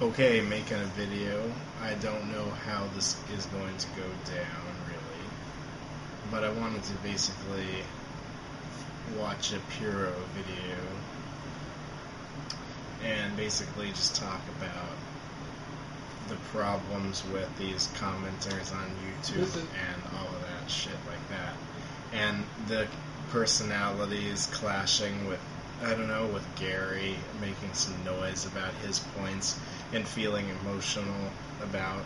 okay making a video. I don't know how this is going to go down, really. But I wanted to basically watch a Pyrrho video and basically just talk about the problems with these commenters on YouTube and all of that shit like that. And the personalities clashing with, I don't know, with Gary making some noise about his points and feeling emotional about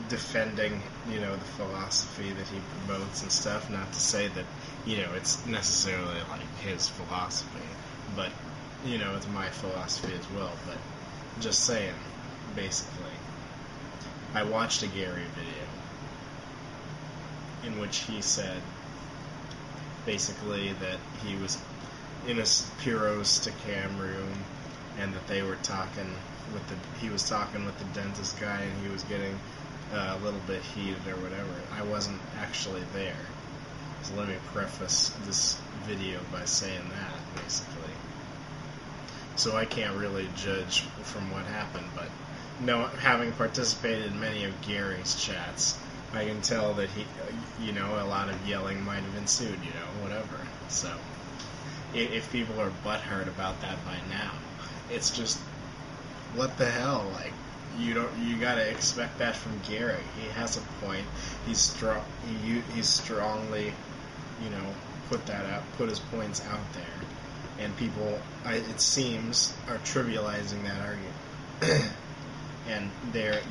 defending, you know, the philosophy that he promotes and stuff. Not to say that, you know, it's necessarily like his philosophy, but, you know, it's my philosophy as well. But just saying, basically. I watched a Gary video in which he said basically that he was in a Pyrrho stick-cam room and that they were talking with he was talking with the dentist guy and he was getting a little bit heated or whatever. I wasn't actually there. So let me preface this video by saying that, basically. So I can't really judge from what happened, but no, having participated in many of Gary's chats, I can tell that he, you know, a lot of yelling might have ensued, you know, whatever. So, if people are butthurt about that by now, it's just, what the hell, like, you gotta expect that from Gary. He has a point. He's strongly, you know, put his points out there, and people, it seems, are trivializing that argument. And they're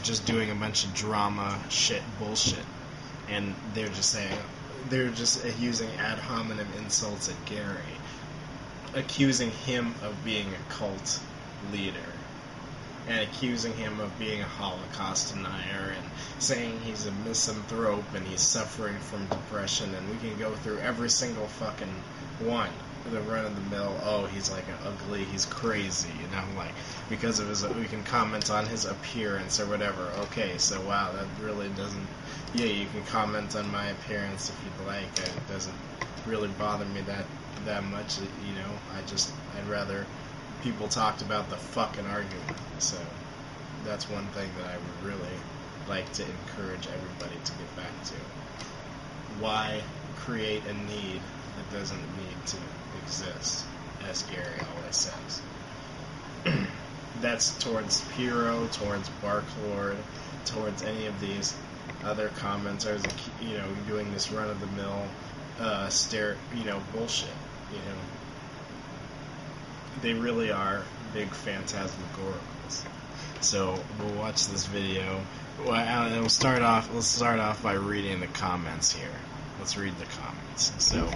just doing a bunch of drama bullshit, and they're just using ad hominem insults at Gary, accusing him of being a cult leader, and accusing him of being a Holocaust denier, and saying he's a misanthrope and he's suffering from depression, and we can go through every single fucking one. The run-of-the-mill, oh, he's like ugly, he's crazy, you know, like, because of his, we can comment on his appearance or whatever. Okay, so wow, that really doesn't, yeah, you can comment on my appearance if you'd like. It doesn't really bother me that much, you know. I'd rather people talked about the fucking argument. So that's one thing that I would really like to encourage everybody to get back to. Why create a need that doesn't need to exist, as Gary always says. That's towards Pyrrho, towards Barklord, towards any of these other commenters, you know, doing this run-of-the-mill, you know, bullshit, you know. They really are big phantasmagoricals. So we'll watch this video. Well, let's start off by reading the comments here. Let's read the comments. So,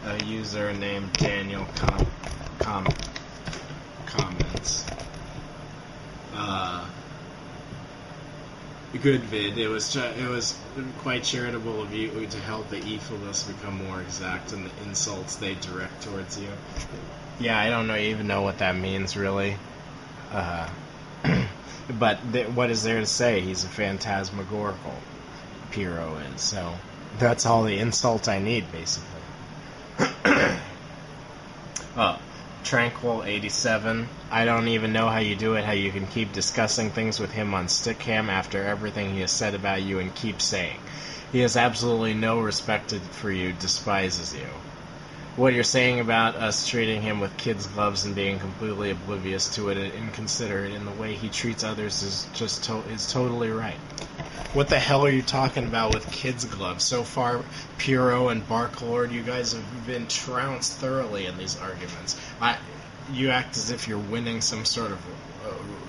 a user named Daniel comments. Good vid. It was quite charitable of you to help the ephilus become more exact in the insults they direct towards you. Yeah, I don't even know what that means, really. But what is there to say? He's a phantasmagorical. Pyrrho is, so that's all the insult I need, basically. Tranquil87, I don't even know how you do it, how you can keep discussing things with him on Stickcam after everything he has said about you and keep saying. He has absolutely no respect for you, despises you. What you're saying about us treating him with kids' gloves and being completely oblivious to it and inconsiderate in the way he treats others is totally right. What the hell are you talking about with kids' gloves? So far, Pyrrho and Barklord, you guys have been trounced thoroughly in these arguments. You act as if you're winning some sort of,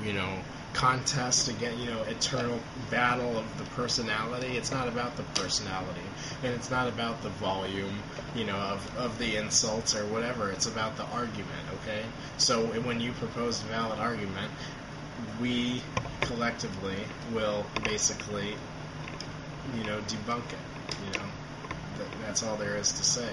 you know, contest again, you know, eternal battle of the personality. It's not about the personality, and it's not about the volume, you know, of the insults or whatever. It's about the argument, okay? So when you propose a valid argument, we collectively will basically, you know, debunk it. You know, that's all there is to say.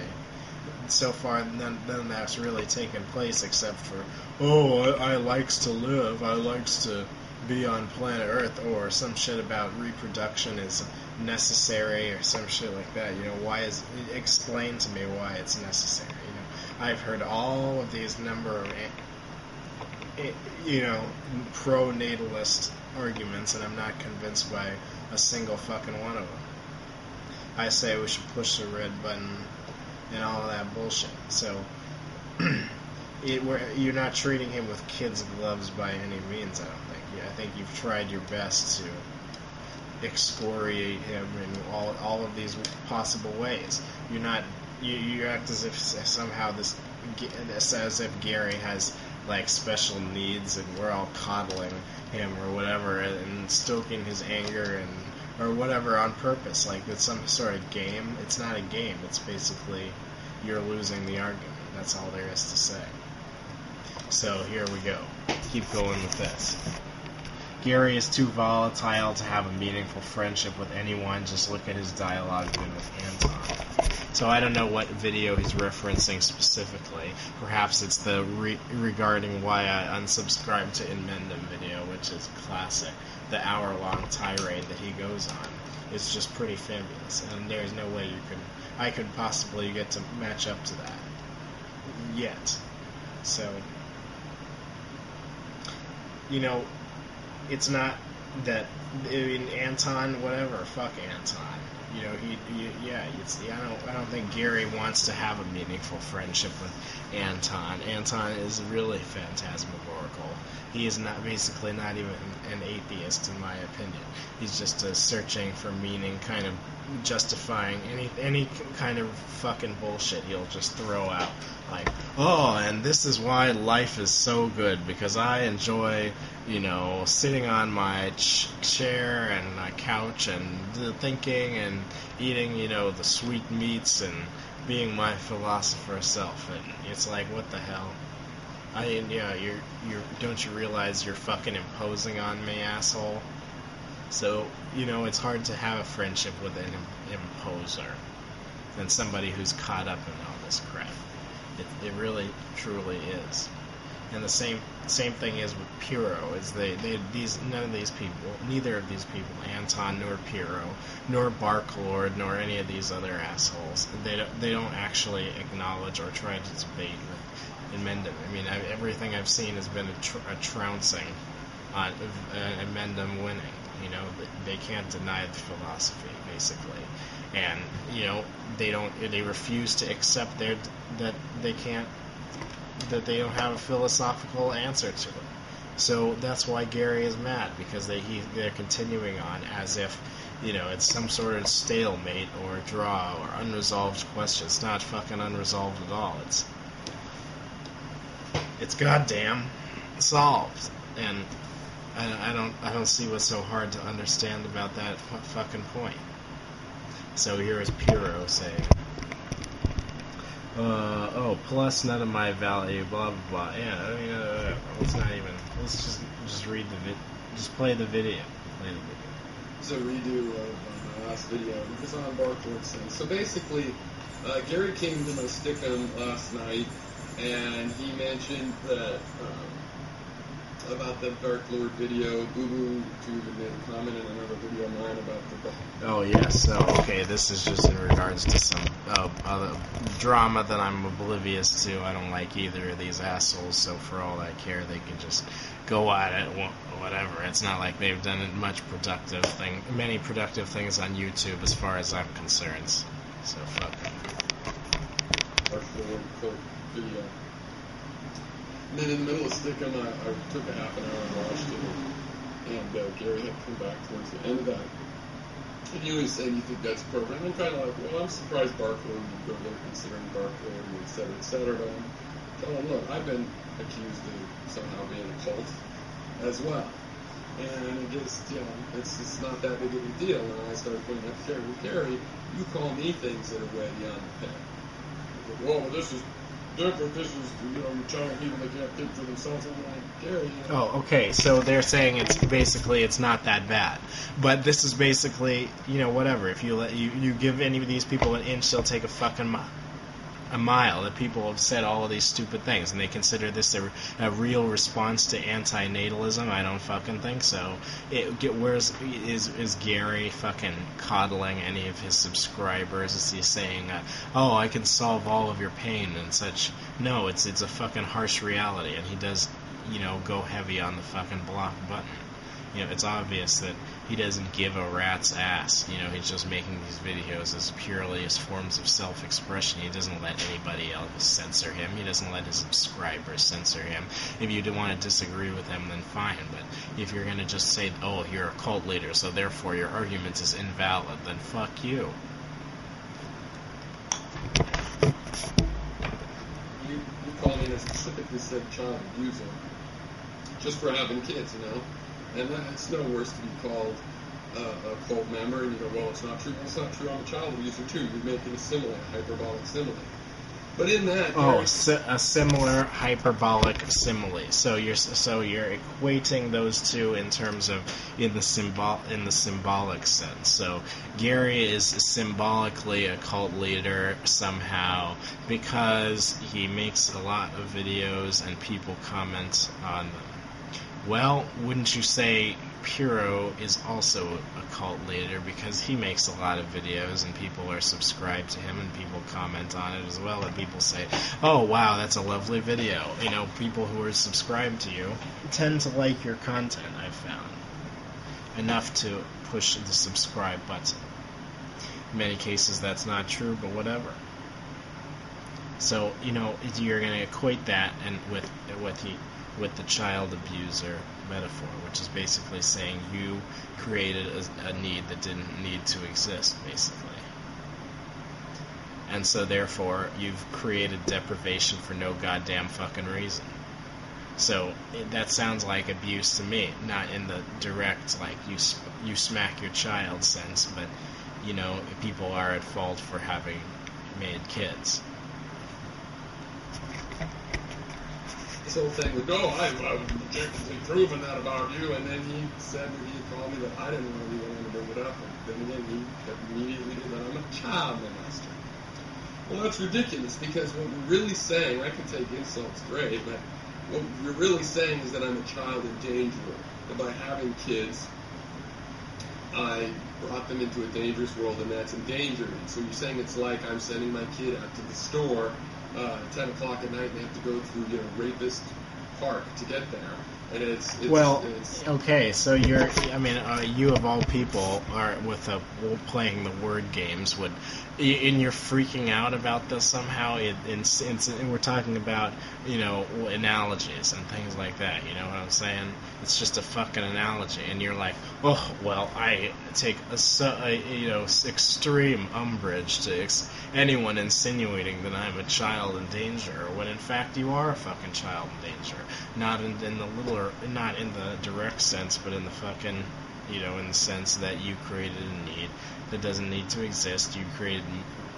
So far, none of that's really taken place except for, oh, I likes to live, I likes to be on planet Earth, or some shit about reproduction is necessary, or some shit like that. You know, explain to me why it's necessary. You know, I've heard all of these number of pro-natalist arguments, and I'm not convinced by a single fucking one of them. I say we should push the red button and all of that bullshit. So, you're not treating him with kids' gloves by any means, I don't think. I think you've tried your best to excoriate him in all of these possible ways. You're not. You act as if somehow as if Gary has like special needs and we're all coddling him or whatever and stoking his anger or whatever on purpose. Like it's some sort of game. It's not a game. It's basically you're losing the argument. That's all there is to say. So here we go. Keep going with this. Gary is too volatile to have a meaningful friendship with anyone. Just look at his dialogue with Anton. So I don't know what video he's referencing specifically. Perhaps it's the regarding why I unsubscribed to Inmendum video, which is classic. The hour-long tirade that he goes on is just pretty fabulous, and there's no way I could possibly get to match up to that yet. So, it's not that, Anton, whatever, fuck Anton. I don't think Gary wants to have a meaningful friendship with Anton. Anton is really phantasmagorical. He is basically not even an atheist, in my opinion. He's just searching for meaning, kind of justifying any kind of fucking bullshit he'll just throw out. Like, and this is why life is so good, because I enjoy, sitting on my chair and my couch and thinking and eating, the sweet meats and being my philosopher self. And it's like, what the hell? Don't you realize you're fucking imposing on me, asshole? So, it's hard to have a friendship with an imposer than somebody who's caught up in all this crap. It really, truly is. And the same thing is with Pyrrho. Is neither of these people, Anton nor Pyrrho, nor Barklord, nor any of these other assholes, they don't actually acknowledge or try to debate with Inmendum. Everything I've seen has been a trouncing on Inmendum winning. They can't deny the philosophy, basically, and they refuse to accept that they don't have a philosophical answer to it. So that's why Gary is mad, because they're continuing on as if it's some sort of stalemate or draw or unresolved question. It's not fucking unresolved at all. It's goddamn solved, and I don't see what's so hard to understand about that fucking point. So here is Pyrrho saying, plus none of my value, blah blah blah. Yeah, let's just read just play the video. It's a redo of my last video. It was on Barklord thing. So basically, Gary came to my Stickum last night, and he mentioned that about the Barklord video. Boo-boo to made a comment in another video of mine about the. Oh yes. So okay, this is just in regards to some other drama that I'm oblivious to. I don't like either of these assholes. So for all I care, they can just go at it, whatever. It's not like they've done many productive things on YouTube, as far as I'm concerned. So fuck them. Barklord video. And then in the middle of Stickum, I took a half an hour and watched it, and Gary had come back towards the end of that. And he was saying, you think that's appropriate? And I'm kind of like, well, I'm surprised Barklord would go there considering Barklord, and et cetera, et cetera. But I'm telling him, look, I've been accused of somehow being a cult as well. And it just, it's not that big of a deal. And I started pointing out to Gary, you call me things that are way beyond the pale. Whoa, this is different. This is, you're telling people they can't think for themselves. I'm like, Gary. Oh, okay. So they're saying it's not that bad. But this is basically, whatever. If you give any of these people an inch, they'll take a fucking mile. That people have said all of these stupid things, and they consider this a real response to anti-natalism. I don't fucking think so. Is Gary fucking coddling any of his subscribers? Is he saying, I can solve all of your pain and such? No, it's a fucking harsh reality, and he does go heavy on the fucking block button. It's obvious that he doesn't give a rat's ass. He's just making these videos as purely as forms of self-expression. He doesn't let anybody else censor him. He doesn't let his subscribers censor him. If you do want to disagree with him, then fine. But if you're going to just say, oh, you're a cult leader, so therefore your argument is invalid, then fuck you. You call me a specifically said child abuser just for having kids, And it's no worse to be called a cult member, and you go, well, it's not true. Well, it's not true. I'm a child abuser too. You're making a simile, a hyperbolic simile. But in that, a similar hyperbolic simile. So you're equating those two in terms of in the symbolic sense. So Gary is symbolically a cult leader somehow because he makes a lot of videos and people comment on them. Well, wouldn't you say Pyrrho is also a cult leader because he makes a lot of videos and people are subscribed to him and people comment on it as well, and people say, oh wow, that's a lovely video. People who are subscribed to you tend to like your content, I've found. Enough to push the subscribe button. In many cases that's not true, but whatever. So, you're going to equate that and with the child abuser metaphor, which is basically saying you created a need that didn't need to exist, basically. And so therefore, you've created deprivation for no goddamn fucking reason. So that sounds like abuse to me, not in the direct, like, you smack your child sense, but, people are at fault for having made kids. This whole thing with, I've objectively proven that about you, and then he said that he called me that I didn't really want to bring it up, and then again he immediately did that I'm a child molester. Well, that's ridiculous, because what we're really saying, I can take insults, great, but what we're really saying is that I'm a child endangerer, that by having kids, I brought them into a dangerous world, and that's endangering. So you're saying it's like I'm sending my kid out to the store 10 o'clock at night and they have to go through, rapist park to get there. And it's okay, so you of all people are playing the word games. And you're freaking out about this somehow. We're talking about analogies and things like that. You know what I'm saying? It's just a fucking analogy, and you're like, oh well, I take extreme umbrage to anyone insinuating that I'm a child in danger, when in fact you are a fucking child in danger. Not in the direct sense, but in the fucking, in the sense that you created a need that doesn't need to exist. You created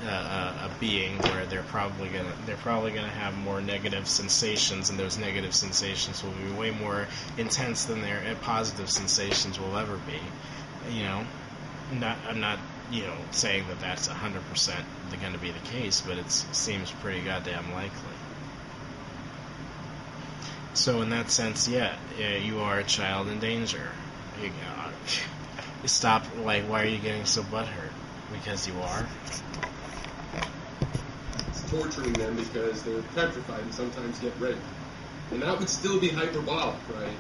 a being where they're probably gonna have more negative sensations, and those negative sensations will be way more intense than their positive sensations will ever be. I'm not saying that that's 100% going to be the case, but it seems pretty goddamn likely. So in that sense, you are a child in danger. Stop, why are you getting so butthurt? Because you are? It's torturing them because they're petrified and sometimes get raped. And that would still be hyperbolic, right?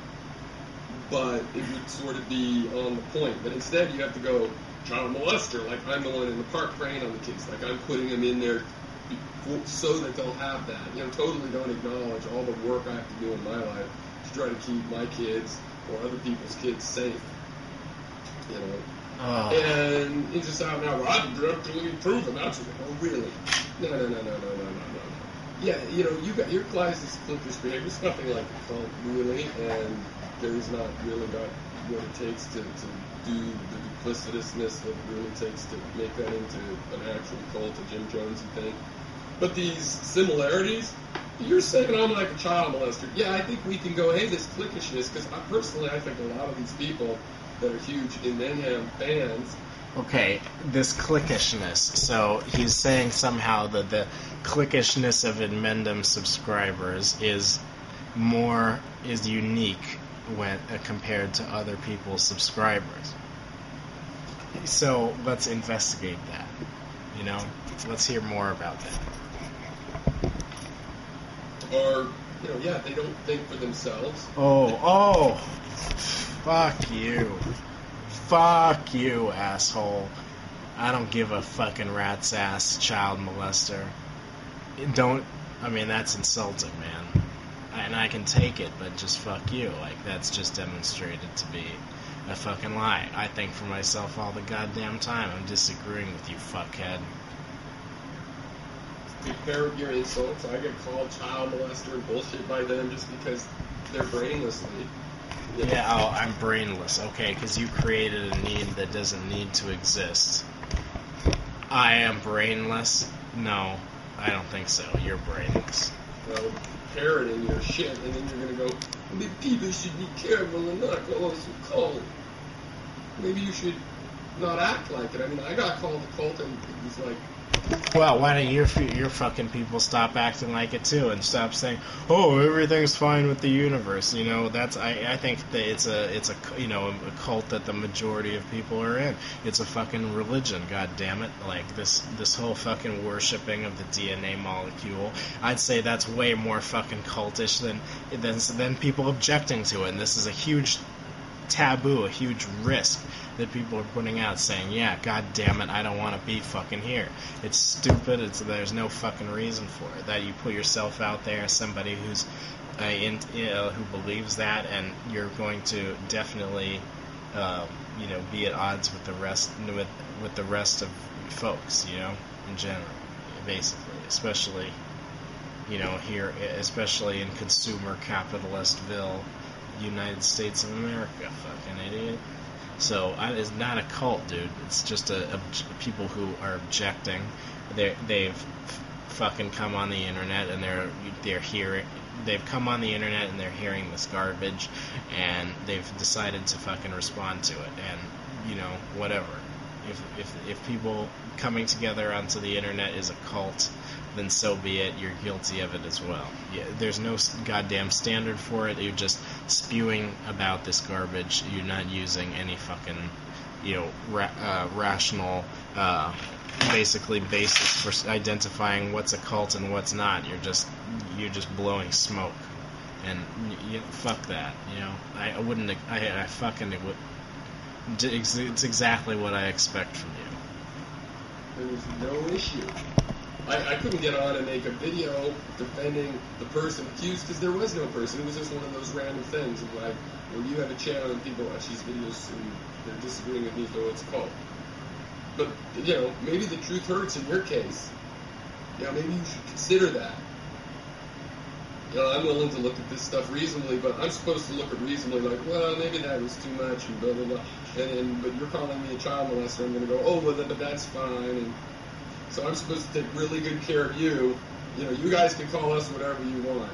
But it would sort of be on the point. But instead you have to go, child molester, like I'm the one in the park preying on the kids, like I'm putting them in there so that they'll have that. Totally don't acknowledge all the work I have to do in my life to try to keep my kids or other people's kids safe. And it's just out now, well, I've directly proven that's what, oh really? No. Yeah, you got your class is cliquish behavior. It's nothing like a cult, really, and there's not really got what it takes to do the duplicitousness that it really takes to make that into an actual cult, a Jim Jonesy thing. But these similarities, you're saying I'm like a child molester. Yeah, I think we can go, hey, this cliquishness, because I think a lot of these people that are huge in Mayhem fans. Okay, this cliquishness. So he's saying somehow that the cliquishness of Inmendum subscribers is unique when compared to other people's subscribers. So let's investigate that. Let's hear more about that. Are yeah, they don't think for themselves. Oh, fuck you. Fuck you, asshole. I don't give a fucking rat's ass, child molester. That's insulting, man. And I can take it, but just fuck you. Like, that's just demonstrated to be a fucking lie. I think for myself all the goddamn time. I'm disagreeing with you, fuckhead. To parrot your insults, I get called child molester and bullshit by them just because they're brainlessly. Yeah, I'm brainless. Okay, because you created a need that doesn't need to exist. I am brainless? No, I don't think so. You're brainless. Well, parroting your shit, and then you're gonna go, maybe people should be careful and not call us a cult. Maybe you should not act like it. I mean, I got called a cult, and it was like, well, why don't your fucking people stop acting like it too and stop saying, "Oh, everything's fine with the universe"? That's I think that it's a cult that the majority of people are in. It's a fucking religion, god damn it! Like this whole fucking worshipping of the DNA molecule. I'd say that's way more fucking cultish than people objecting to it. And this is a huge taboo, a huge risk that people are putting out, saying, yeah, god damn it, I don't want to be fucking here. It's stupid. There's no fucking reason for it. That you put yourself out there as somebody who's who believes that, and you're going to definitely be at odds with the rest with the rest of folks, in general, basically, especially here, especially in consumer capitalistville United States of America, fucking idiot. So it's not a cult, dude. It's just people who are objecting. They've fucking come on the internet and they're hearing. They've come on the internet and they're hearing this garbage, and they've decided to fucking respond to it. And whatever. If people coming together onto the internet is a cult, then so be it. You're guilty of it as well. Yeah, there's no goddamn standard for it. You're just spewing about this garbage. You're not using any fucking, rational, basically basis for identifying what's a cult and what's not. You're just blowing smoke, and fuck that. I wouldn't. I fucking would. It's exactly what I expect from you. There's no issue. I couldn't get on and make a video defending the person accused because there was no person. It was just one of those random things of like, when you have a channel and people watch these videos and they're disagreeing with me, so it's called. But, maybe the truth hurts in your case. Maybe you should consider that. I'm willing to look at this stuff reasonably, but I'm supposed to look at reasonably like, well, maybe that was too much and blah, blah, blah. But you're calling me a child molester. I'm going to go, oh, well, but that's fine. And so I'm supposed to take really good care of you. You guys can call us whatever you want.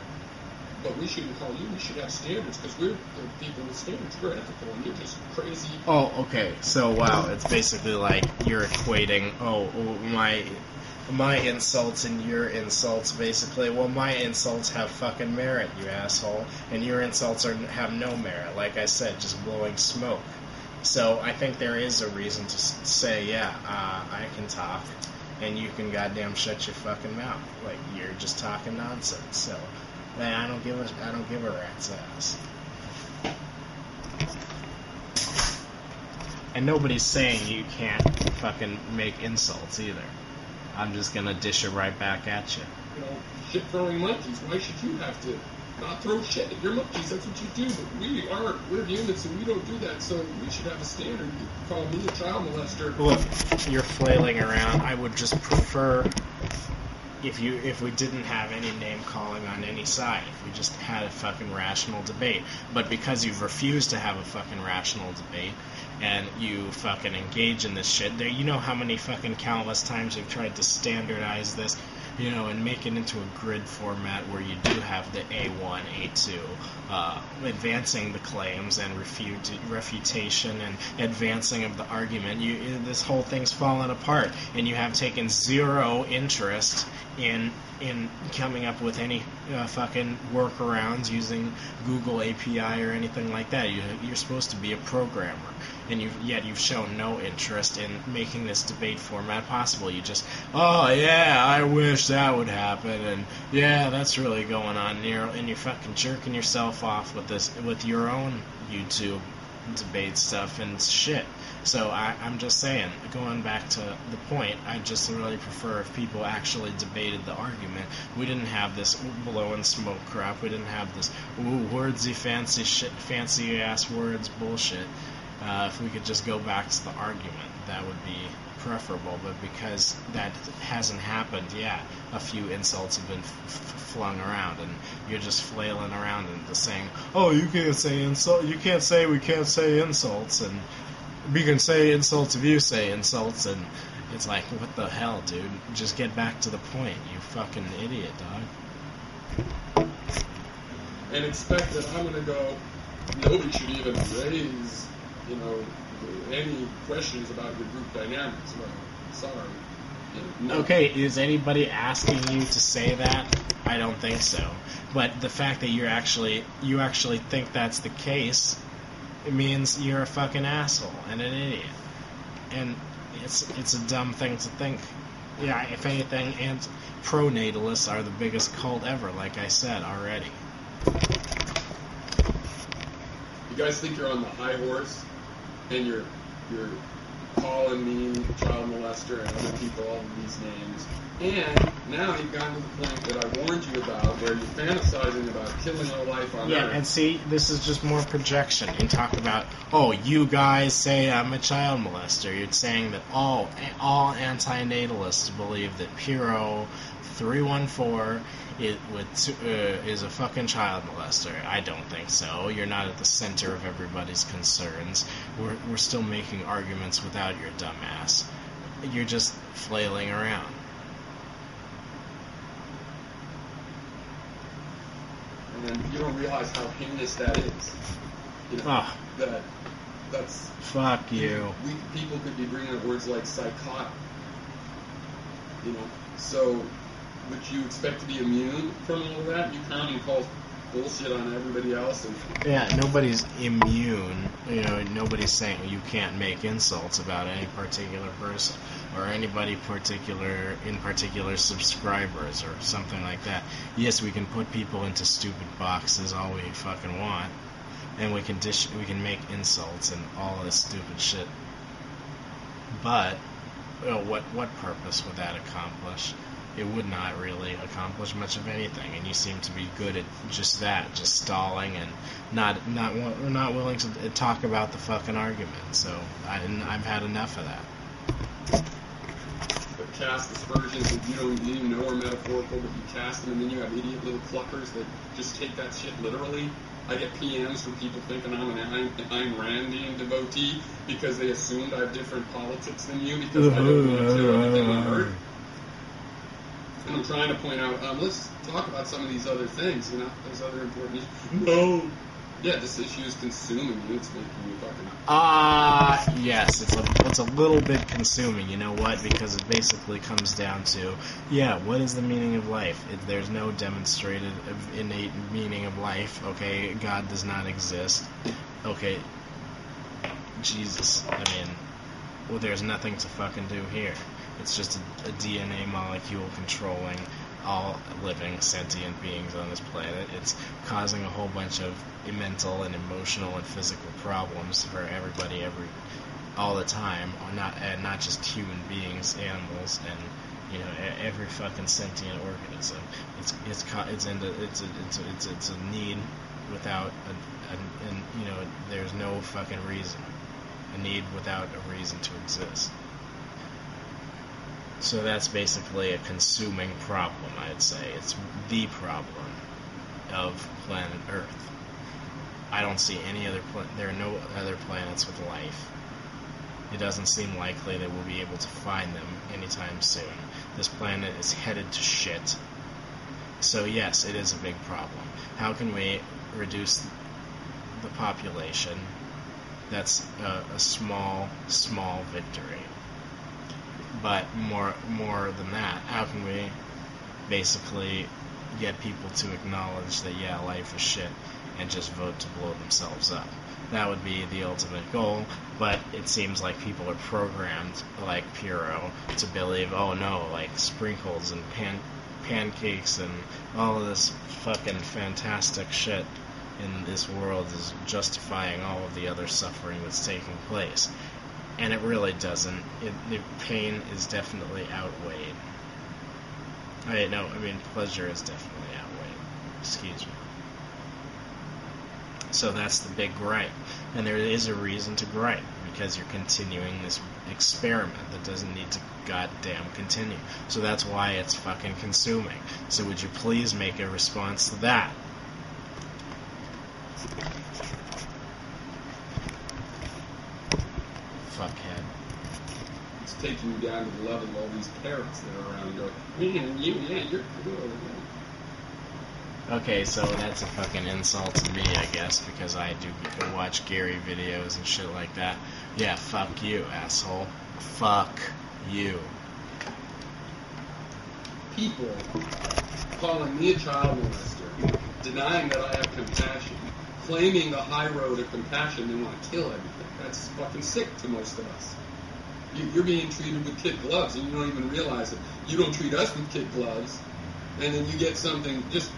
But we shouldn't call you. We should have standards because we're the people with standards. We're ethical, and you're just crazy. Oh, okay. So, wow, it's basically like you're equating, my insults and your insults, basically. Well, my insults have fucking merit, you asshole. And your insults have no merit. Like I said, just blowing smoke. So I think there is a reason to say, yeah, I can talk. And you can goddamn shut your fucking mouth. Like, you're just talking nonsense. So, man, I don't give a rat's ass. And nobody's saying you can't fucking make insults either. I'm just gonna dish it right back at you. Shit-throwing monkeys. Why should you have to not throw shit at your monkeys? That's what you do. But we're humans, and we don't do that. So we should have a standard. You call me a child molester. Look, you're flailing around. I would just prefer if we didn't have any name calling on any side. If we just had a fucking rational debate. But because you've refused to have a fucking rational debate, and you fucking engage in this shit. You know how many fucking countless times you've tried to standardize this, and make it into a grid format where you do have the A1, A2, advancing the claims and refutation and advancing of the argument. This whole thing's fallen apart, and you have taken zero interest in coming up with any fucking workarounds using Google API or anything like that. You're supposed to be a programmer. and yet you've shown no interest in making this debate format possible. You just, oh yeah, I wish that would happen, and yeah, that's really going on, and you're fucking jerking yourself off with your own YouTube debate stuff and shit. So I'm just saying, going back to the point, I just really prefer if people actually debated the argument. We didn't have this blowing smoke crap. We didn't have this wordsy fancy shit, fancy ass words bullshit. If we could just go back to the argument, that would be preferable. But because that hasn't happened, yeah, a few insults have been flung around, and you're just flailing around and just saying, "Oh, you can't say insult. You can't say we can't say insults," and we can say insults if you say insults, and it's like, what the hell, dude? Just get back to the point, you fucking idiot, dog. And expect that I'm gonna go, nobody should even raise, any questions about your group dynamics. Well, sorry. No. Okay, is anybody asking you to say that? I don't think so. But the fact that you actually think that's the case, it means you're a fucking asshole and an idiot. And it's a dumb thing to think. Yeah, if anything, and pronatalists are the biggest cult ever, like I said already. You guys think you're on the high horse, and you're calling me child molester and other people all of these names, and now you've gotten to the point that I warned you about, where you're fantasizing about killing all life on Earth. Yeah, and see, this is just more projection. You talk about, oh, you guys say I'm a child molester. You're saying that all antinatalists believe that pyrrho314 is a fucking child molester. I don't think so. You're not at the center of everybody's concerns. We're still making arguments without your dumb ass. You're just flailing around. And then you don't realize how heinous that is. That's fuck you. People could be bringing up words like psychotic. So would you expect to be immune from all of that? You come and call bullshit on everybody else, and yeah, nobody's immune. Nobody's saying you can't make insults about any particular person or anybody in particular subscribers or something like that. Yes, we can put people into stupid boxes all we fucking want, and we can make insults and all this stupid shit. But what purpose would that accomplish? It would not really accomplish much of anything, and you seem to be good at just that, just stalling and not willing to talk about the fucking argument. So I've had enough of that. But cast aspersions that you don't even know are metaphorical, but you cast them, and then you have idiot little cluckers that just take that shit literally. I get PMs from people thinking I'm an Ayn Randian devotee because they assumed I have different politics than you because I don't want to kill everything on Earth. And I'm trying to point out, let's talk about some of these other things, there's other important issues. No! Yeah, this issue is consuming you, it's making you fucking... yes, it's a little bit consuming, you know what? Because it basically comes down to, what is the meaning of life? There's no demonstrated innate meaning of life, okay? God does not exist. Okay, Jesus, there's nothing to fucking do here. It's just a DNA molecule controlling all living sentient beings on this planet. It's causing a whole bunch of mental and emotional and physical problems for everybody all the time, not just human beings, animals, and every fucking sentient organism. It's a need without there's no fucking reason. A need without a reason to exist. So that's basically a consuming problem, I'd say. It's the problem of planet Earth. I don't see any other there are no other planets with life. It doesn't seem likely that we'll be able to find them anytime soon. This planet is headed to shit. So yes, it is a big problem. How can we reduce the population? That's a small victory. But more than that, how can we basically get people to acknowledge that life is shit, and just vote to blow themselves up. That would be the ultimate goal, but it seems like people are programmed, like Pyrrho, to believe, oh no, like sprinkles and pancakes and all of this fucking fantastic shit in this world is justifying all of the other suffering that's taking place. And it really doesn't. The pain is definitely outweighed. Pleasure is definitely outweighed. Excuse me. So that's the big gripe. And there is a reason to gripe, because you're continuing this experiment that doesn't need to goddamn continue. So that's why it's fucking consuming. So would you please make a response to that? Fuckhead. It's taking you down to the level of all these parents that are around going, you're cool. Okay, so that's a fucking insult to me, I guess, because I do watch Gary videos and shit like that. Yeah, fuck you, asshole. Fuck you. People calling me a child molester, denying that I have compassion, claiming the high road of compassion, they want to kill everything. That's fucking sick to most of us. You're being treated with kid gloves, and you don't even realize it. You don't treat us with kid gloves, and then you get something just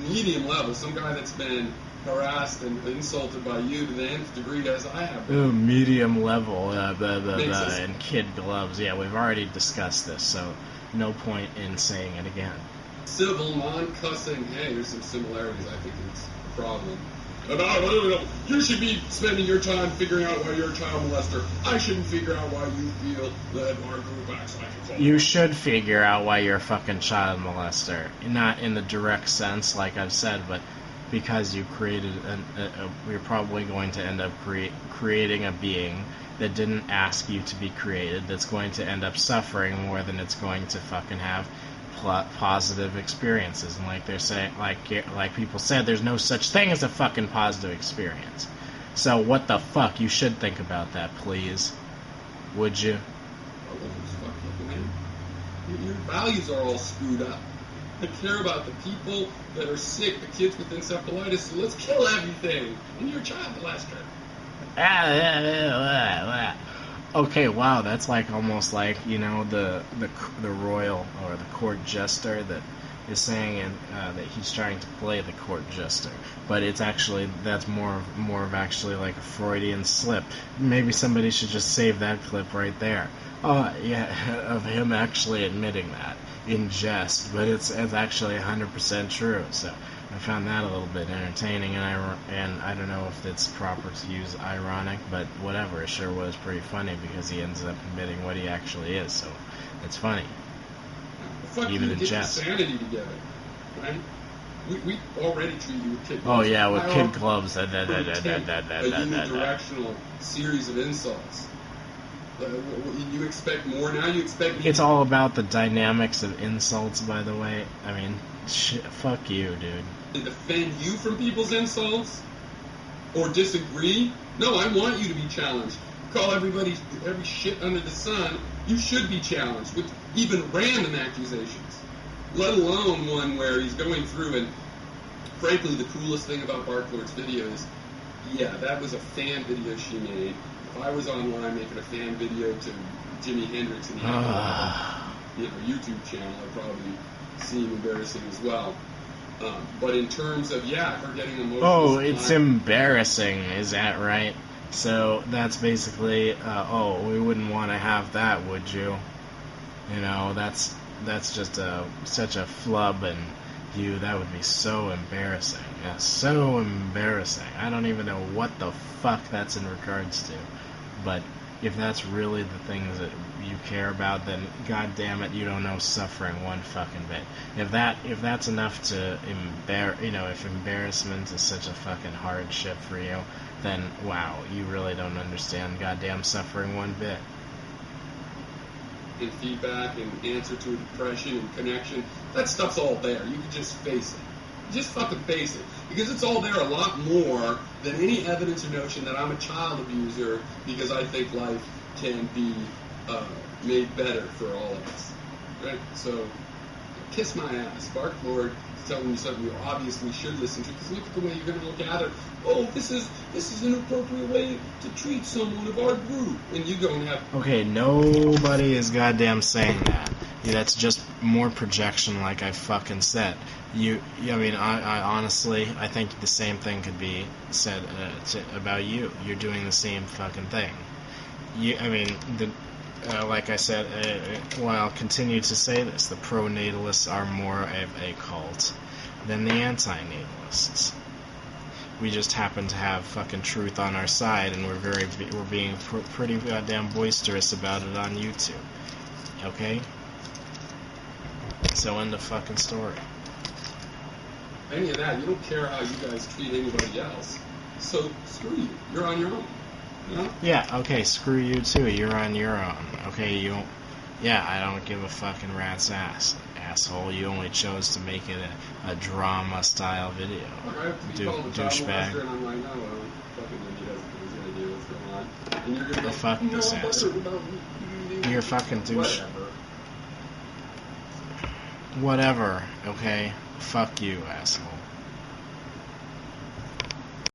medium level, some guy that's been harassed and insulted by you to the nth degree as I have been. Ooh, medium level, and kid gloves. Yeah, we've already discussed this, so no point in saying it again. Civil, non-cussing, hey, there's some similarities. I think it's a problem. No, you should be spending your time figuring out why you're a child molester. I shouldn't figure out why you feel that our group acts like a cult. You should figure out why you're a fucking child molester. Not in the direct sense, like I've said, but because you created you're probably going to end up creating a being that didn't ask you to be created, that's going to end up suffering more than it's going to fucking have positive experiences. And like they're saying, like people said, there's no such thing as a fucking positive experience. So what the fuck? You should think about that, please. Would you? Your values are all screwed up. I care about the people that are sick, the kids with encephalitis, so let's kill everything. And you're a child molester. Okay, wow, that's like almost like, you know, the royal or the court jester that is saying that he's trying to play the court jester, but it's actually, that's more of actually like a Freudian slip. Maybe somebody should just save that clip right there. Of him actually admitting that in jest, but it's actually 100% true. So I found that a little bit entertaining, and I don't know if it's proper to use ironic, but whatever. It sure was pretty funny because he ends up admitting what he actually is. So it's funny. Fuck, even you in get jest. your sanity together, right? We already treat you with kid gloves. Oh yeah, with kid gloves. A unidirectional series of insults. You expect more now. You expect me. It's all about the dynamics of insults, by the way. I mean, fuck you, dude. To defend you from people's insults or disagree. No, I want you to be challenged. Call every shit under the sun. You should be challenged with even random accusations, let alone one where he's going through. And frankly, the coolest thing about Barklord's video is, yeah, that was a fan video she made. If I was online making a fan video to Jimi Hendrix and he had a YouTube channel, I'd probably seem embarrassing as well. But in terms of, her getting emotional... Oh, it's embarrassing, is that right? So that's basically, we wouldn't want to have that, would you? You know, that's just such a flub, and that would be so embarrassing. Yeah, so embarrassing. I don't even know what the fuck that's in regards to. But if that's really the things that you care about, then god damn it, you don't know suffering one fucking bit. If that's enough to if embarrassment is such a fucking hardship for you, then wow, you really don't understand goddamn suffering one bit. And feedback and answer to depression and connection, that stuff's all there. You can just face it. Just fucking face it. Because it's all there a lot more than any evidence or notion that I'm a child abuser because I think life can be made better for all of us. Right? So, kiss my ass. Barklord is telling you something you obviously should listen to, because look at the way you're going to look at it. Oh, this is an appropriate way to treat someone of our group. And you go and have... Okay, nobody is goddamn saying that. Yeah, that's just more projection, like I fucking said. I honestly, I think the same thing could be said about you. You're doing the same fucking thing. Like I said, I'll continue to say this, the pro-natalists are more of a cult than the anti-natalists. We just happen to have fucking truth on our side, and we're being pretty goddamn boisterous about it on YouTube. Okay? So end the fucking story. Any of that, you don't care how you guys treat anybody else. So screw you. You're on your own. You know? Yeah, okay, screw you too. You're on your own. Okay, I don't give a fucking rat's ass, asshole. You only chose to make it a drama-style video. Douchebag. Fuck this asshole. You're fucking douche. Whatever, okay? Fuck you, asshole.